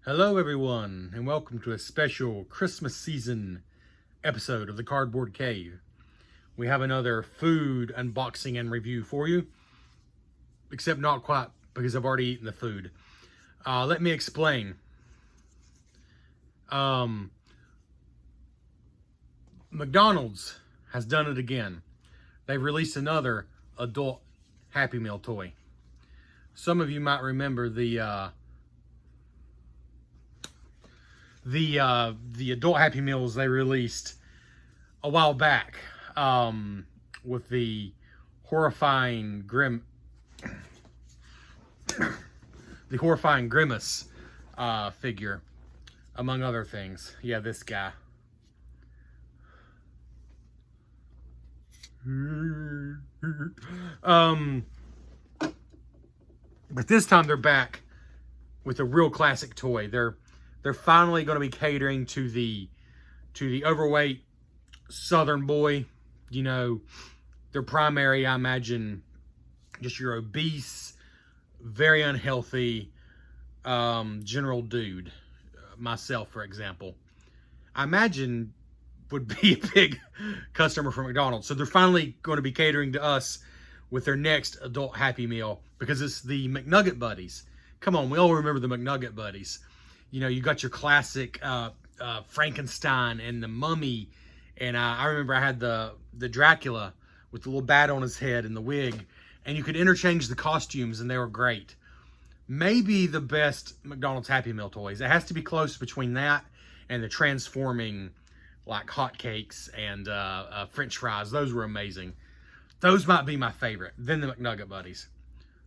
Hello everyone, and welcome to a special Christmas season episode of the Cardboard Cave. We have another food unboxing and review for you, except not quite because I've already eaten the food. Let me explain. McDonald's has done it again. They've released another adult Happy Meal toy. Some of you might remember the adult Happy Meals they released a while back with the horrifying Grimace figure, among other things. Yeah, this guy. But this time they're back with a real classic toy. They're finally going to be catering to the overweight Southern boy. You know, their primary, I imagine, just your obese, very unhealthy general dude. Myself, for example, I imagine would be a big customer for McDonald's. So they're finally going to be catering to us with their next adult Happy Meal, because it's the McNugget Buddies. Come on, we all remember the McNugget Buddies. You know, you got your classic Frankenstein and the Mummy, and I remember I had the Dracula with the little bat on his head and the wig, and you could interchange the costumes, and they were great. Maybe the best McDonald's Happy Meal toys. It has to be close between that and the transforming, like, hotcakes and French fries. Those were amazing. Those might be my favorite. Then the McNugget Buddies.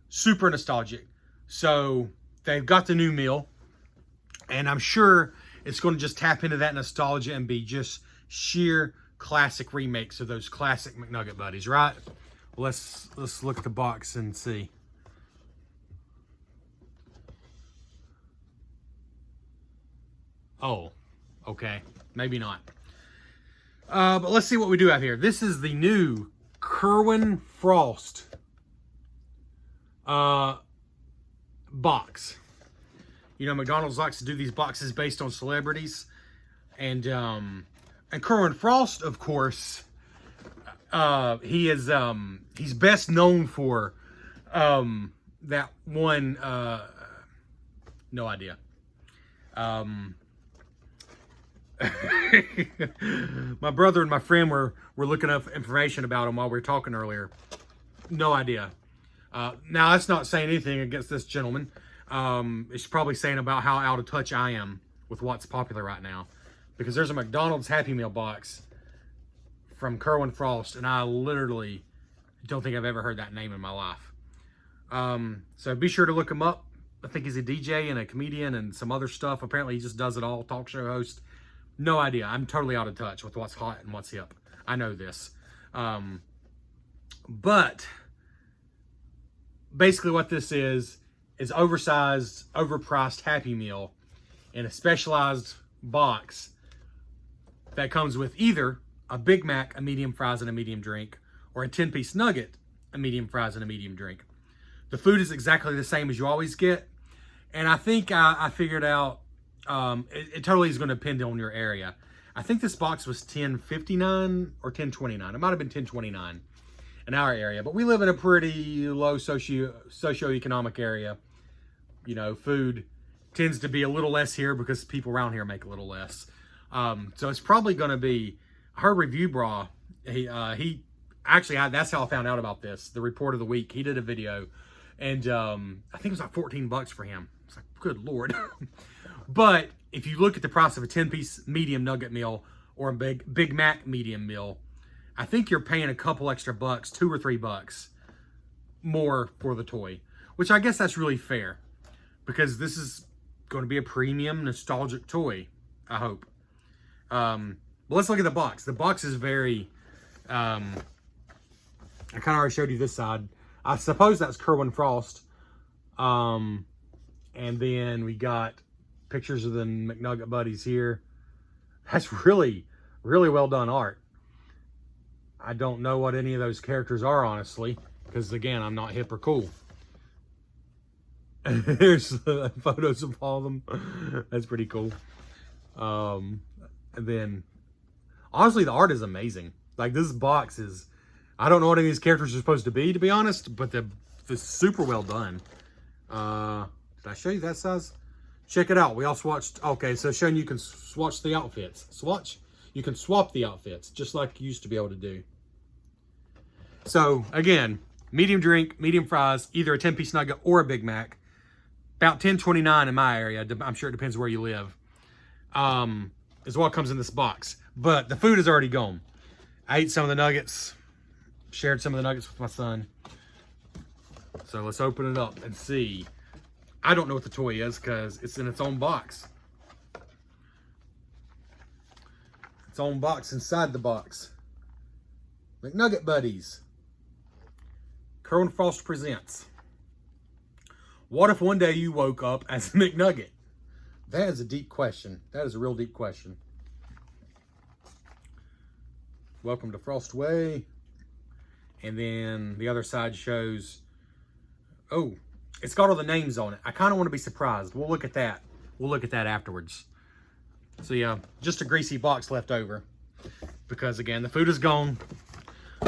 Super nostalgic. So they've got the new meal, and I'm sure it's going to just tap into that nostalgia and be just sheer classic remakes of those classic McNugget Buddies, right? Well, let's look at the box and see. Oh, okay. Maybe not. But let's see what we do have here. This is the new Kerwin Frost box. You know, McDonald's likes to do these boxes based on celebrities, and Kerwin Frost, of course, he's best known for that one. No idea. My brother and my friend were looking up information about him while we were talking earlier. No idea. Now, that's not saying anything against this gentleman. It's probably saying about how out of touch I am with what's popular right now. Because there's a McDonald's Happy Meal box from Kerwin Frost, and I literally don't think I've ever heard that name in my life. So be sure to look him up. I think he's a DJ and a comedian and some other stuff. Apparently he just does it all, talk show host. No idea. I'm totally out of touch with what's hot and what's hip. I know this. But basically what this is oversized, overpriced Happy Meal in a specialized box that comes with either a Big Mac, a medium fries, and a medium drink, or a 10-piece nugget, a medium fries, and a medium drink. The food is exactly the same as you always get. And I think I figured out, it totally is going to depend on your area. I think this box was $10.59 or $10.29. It might have been $10.29 in our area, but we live in a pretty low socioeconomic area. You know, food tends to be a little less here because people around here make a little less. So it's probably going to be, I heard Review Bra, he actually, that's how I found out about this, the report of the week. He did a video, and I think it was like $14 for him. It's like, good Lord. But if you look at the price of a 10-piece medium nugget meal or a Big Mac medium meal, I think you're paying a couple extra bucks, $2 or $3 more for the toy, which I guess that's really fair, because this is going to be a premium nostalgic toy, I hope. But let's look at the box. The box is very, I kind of already showed you this side. I suppose that's Kerwin Frost. And then we got pictures of the McNugget Buddies here. That's really, really well done art. I don't know what any of those characters are, honestly, because again, I'm not hip or cool. Here's photos of all of them. That's pretty cool. And then, honestly, the art is amazing. Like, this box is, I don't know what any of these characters are supposed to be honest, but they're super well done. Did I show you that size? Check it out. We all swatched. Okay, so showing you can swatch the outfits. Swatch? You can swap the outfits, just like you used to be able to do. So, again, medium drink, medium fries, either a 10-piece nugget or a Big Mac. About $10.29 in my area. I'm sure it depends where you live. Is what comes in this box. But the food is already gone. I ate some of the nuggets. Shared some of the nuggets with my son. So let's open it up and see. I don't know what the toy is because it's in its own box. Its own box inside the box. McNugget Buddies. Kerwin Frost presents. What if one day you woke up as a McNugget? That is a deep question. That is a real deep question. Welcome to Frost Way. And then the other side shows, oh, it's got all the names on it. I kind of want to be surprised. We'll look at that. We'll look at that afterwards. So yeah, just a greasy box left over. Because again, the food is gone.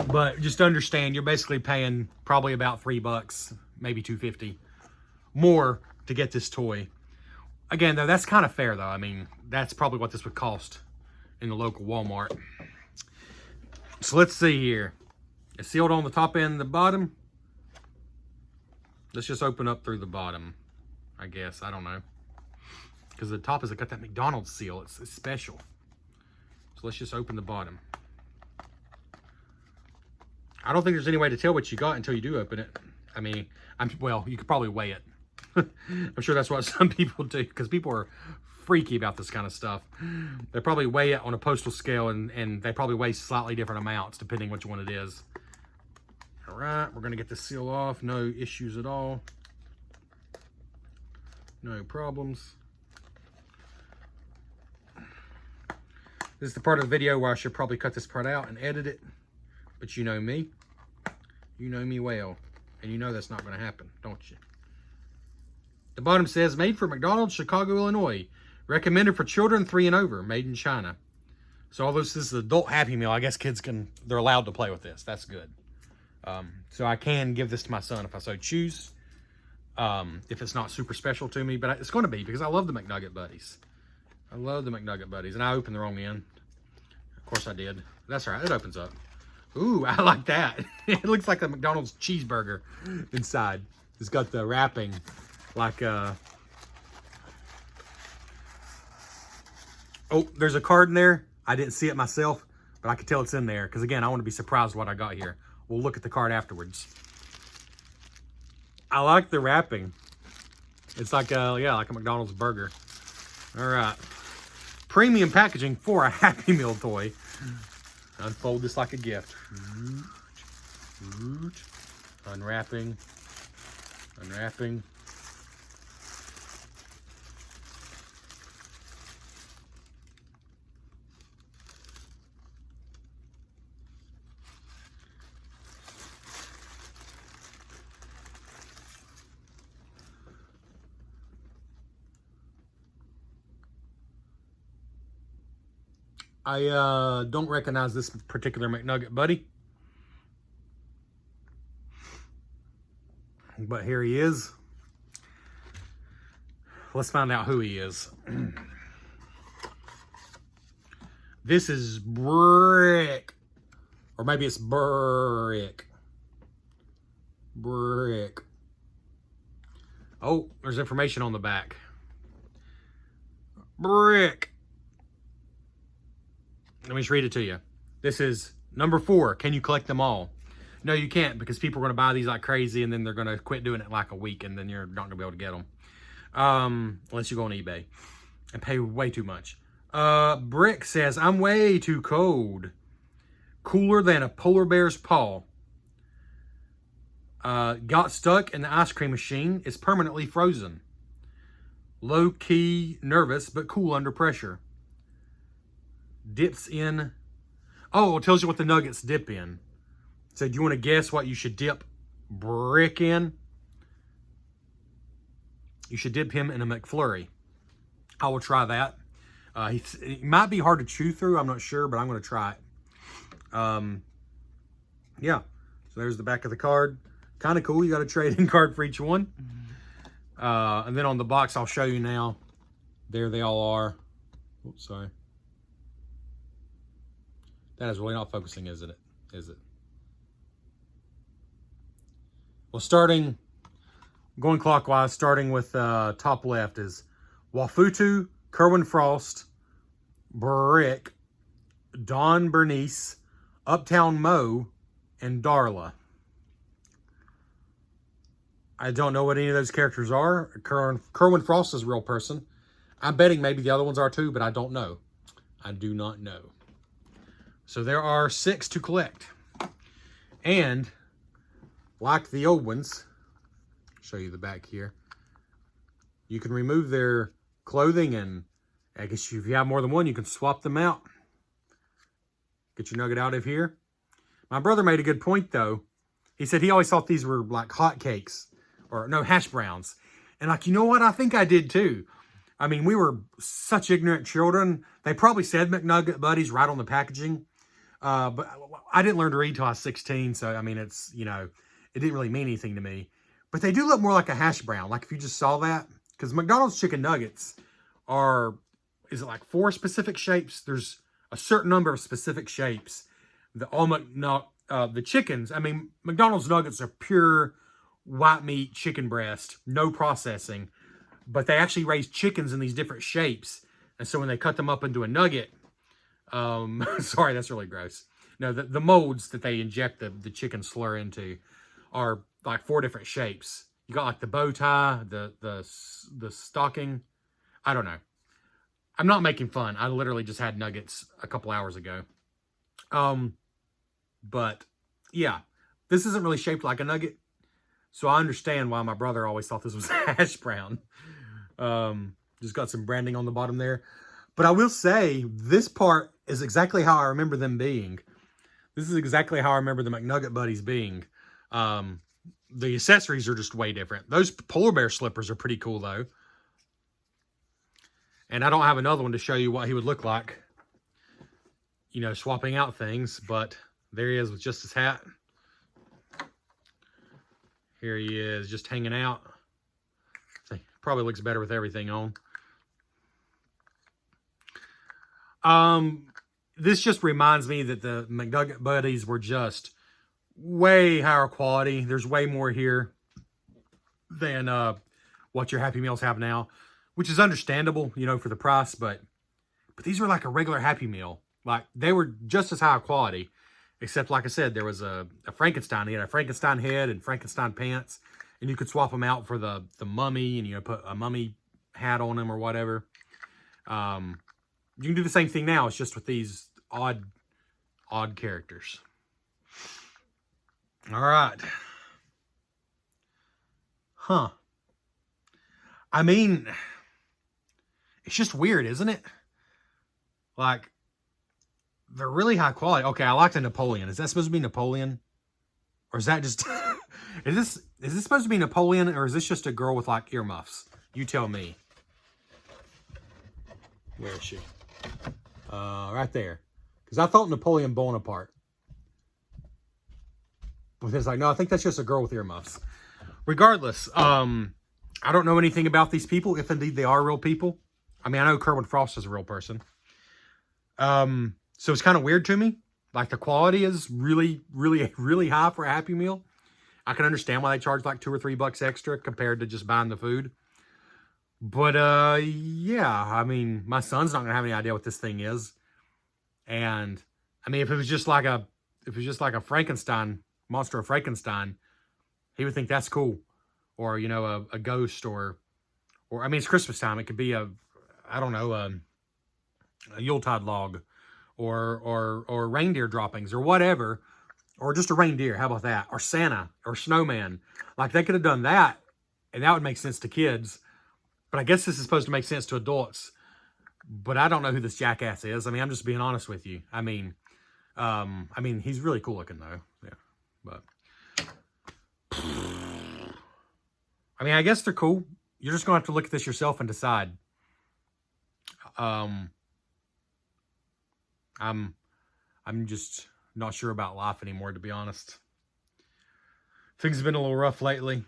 But just understand, you're basically paying probably about $3, maybe $2.50 more to get this toy. Again, though, that's kind of fair, though. I mean, that's probably what this would cost in the local Walmart. So let's see here. It's sealed on the top and the bottom. Let's just open up through the bottom, I guess. I don't know. Because the top has got that McDonald's seal. It's special. So let's just open the bottom. I don't think there's any way to tell what you got until you do open it. I mean, well, you could probably weigh it. I'm sure that's what some people do, because people are freaky about this kind of stuff. They probably weigh it on a postal scale, and they probably weigh slightly different amounts depending which one it is. All right, we're going to get the seal off. No issues at all. No problems. This is the part of the video where I should probably cut this part out and edit it. But you know me. You know me well. And you know that's not going to happen, don't you? The bottom says, made for McDonald's, Chicago, Illinois. Recommended for children 3 and over. Made in China. So although this is an adult Happy Meal, I guess kids they're allowed to play with this. That's good. So I can give this to my son if I so choose. If it's not super special to me. But it's going to be, because I love the McNugget Buddies. I love the McNugget Buddies. And I opened the wrong end. Of course I did. That's all right. It opens up. Ooh, I like that. It looks like a McDonald's cheeseburger inside. It's got the wrapping like oh, there's a card in there. I didn't see it myself, but I could tell it's in there because again, I want to be surprised what I got here. We'll look at the card afterwards. I like the wrapping. It's like yeah, like a McDonald's burger. All right. Premium packaging for a Happy Meal toy. Unfold this like a gift. Unwrapping. Unwrapping. I don't recognize this particular McNugget Buddy. But here he is. Let's find out who he is. This is Brick. Or maybe it's Brick. Brick. Oh, there's information on the back. Brick. Let me just read it to you. This is number 4. Can you collect them all? No, you can't, because people are going to buy these like crazy, and then they're going to quit doing it in like a week, and then you're not going to be able to get them. Unless you go on eBay and pay way too much. Brick says, I'm way too cold. Cooler than a polar bear's paw. Got stuck in the ice cream machine. Is permanently frozen. Low-key nervous, but cool under pressure. Dips in. Oh, it tells you what the nuggets dip in. So do you want to guess what you should dip Brick in? you should dip him in a McFlurry. I will try that. It might be hard to chew through. I'm not sure, but I'm going to try it. Yeah. So there's the back of the card. Kind of cool. You got a trade-in card for each one. And then on the box, I'll show you now. There they all are. Oops, sorry. That is really not focusing, isn't it? Is it? Well, going clockwise, starting with top left is Wafutu, Kerwin Frost, Brick, Dawn Bernice, Uptown Mo, and Darla. I don't know what any of those characters are. Kerwin Frost is a real person. I'm betting maybe the other ones are too, but I don't know. I do not know. So there are 6 to collect. And like the old ones, I'll show you the back here, you can remove their clothing, and I guess if you have more than one, you can swap them out. Get your nugget out of here. My brother made a good point though. He said he always thought these were like hotcakes, or no, hash browns. And like, you know what? I think I did too. I mean, we were such ignorant children. They probably said McNugget Buddies right on the packaging. But I didn't learn to read till I was 16. So, I mean, it's, you know, it didn't really mean anything to me. But they do look more like a hash brown. Like if you just saw that. Because McDonald's chicken nuggets are, is it like 4 specific shapes? There's a certain number of specific shapes. The chickens, I mean, McDonald's nuggets are pure white meat chicken breast, no processing. But they actually raise chickens in these different shapes. And so when they cut them up into a nugget, sorry, that's really gross. No, the molds that they inject the chicken slur into are like 4 different shapes. You got like the bow tie, the stocking. I don't know. I'm not making fun. I literally just had nuggets a couple hours ago. But yeah, this isn't really shaped like a nugget. So I understand why my brother always thought this was hash brown. Just got some branding on the bottom there. But I will say, this part is exactly how I remember them being. This is exactly how I remember the McNugget Buddies being. The accessories are just way different. Those polar bear slippers are pretty cool, though. And I don't have another one to show you what he would look like, you know, swapping out things. But there he is with just his hat. Here he is, just hanging out. Probably looks better with everything on. This just reminds me that the McNugget Buddies were just way higher quality. There's way more here than what your Happy Meals have now, which is understandable, you know, for the price. But these were like a regular Happy Meal. Like, they were just as high quality, except, like I said, there was a Frankenstein. He had a Frankenstein head and Frankenstein pants. And you could swap them out for the mummy and, you know, put a mummy hat on them or whatever. You can do the same thing now. It's just with these odd characters. All right. Huh. I mean, it's just weird, isn't it? Like, they're really high quality. Okay, I like the Napoleon. Is that supposed to be Napoleon? Or is that just... Is this supposed to be Napoleon, or is this just a girl with like earmuffs? You tell me. Where is she? Right there. Because I thought Napoleon Bonaparte. But it's like, no, I think that's just a girl with earmuffs. Regardless, I don't know anything about these people, if indeed they are real people. I mean, I know Kerwin Frost is a real person. So it's kind of weird to me. Like, the quality is really, really, really high for a Happy Meal. I can understand why they charge like $2 or $3 extra compared to just buying the food. But, yeah, I mean, my son's not going to have any idea what this thing is. And, I mean, if it was just like a Frankenstein, Monster of Frankenstein, he would think that's cool. Or, you know, a ghost or, I mean, it's Christmas time. It could be I don't know, a Yuletide log or reindeer droppings or whatever. Or just a reindeer, how about that? Or Santa, or snowman. Like, they could have done that, and that would make sense to kids. But I guess this is supposed to make sense to adults. But I don't know who this jackass is. I mean, I'm just being honest with you. I mean, he's really cool looking, though. Yeah, but... I mean, I guess they're cool. you're just going to have to look at this yourself and decide. I'm just not sure about life anymore, to be honest. Things have been a little rough lately.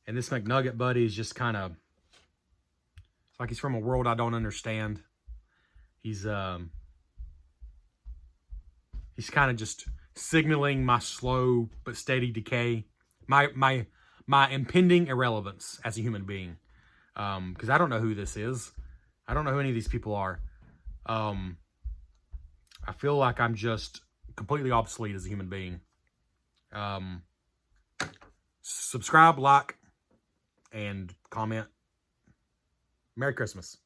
And this McNugget buddy is just kind of, it's like he's from a world I don't understand. He's kind of just signaling my slow but steady decay, my impending irrelevance as a human being. Because I don't know who this is. I don't know who any of these people are. I feel like I'm just completely obsolete as a human being. Subscribe, like, and comment. Merry Christmas.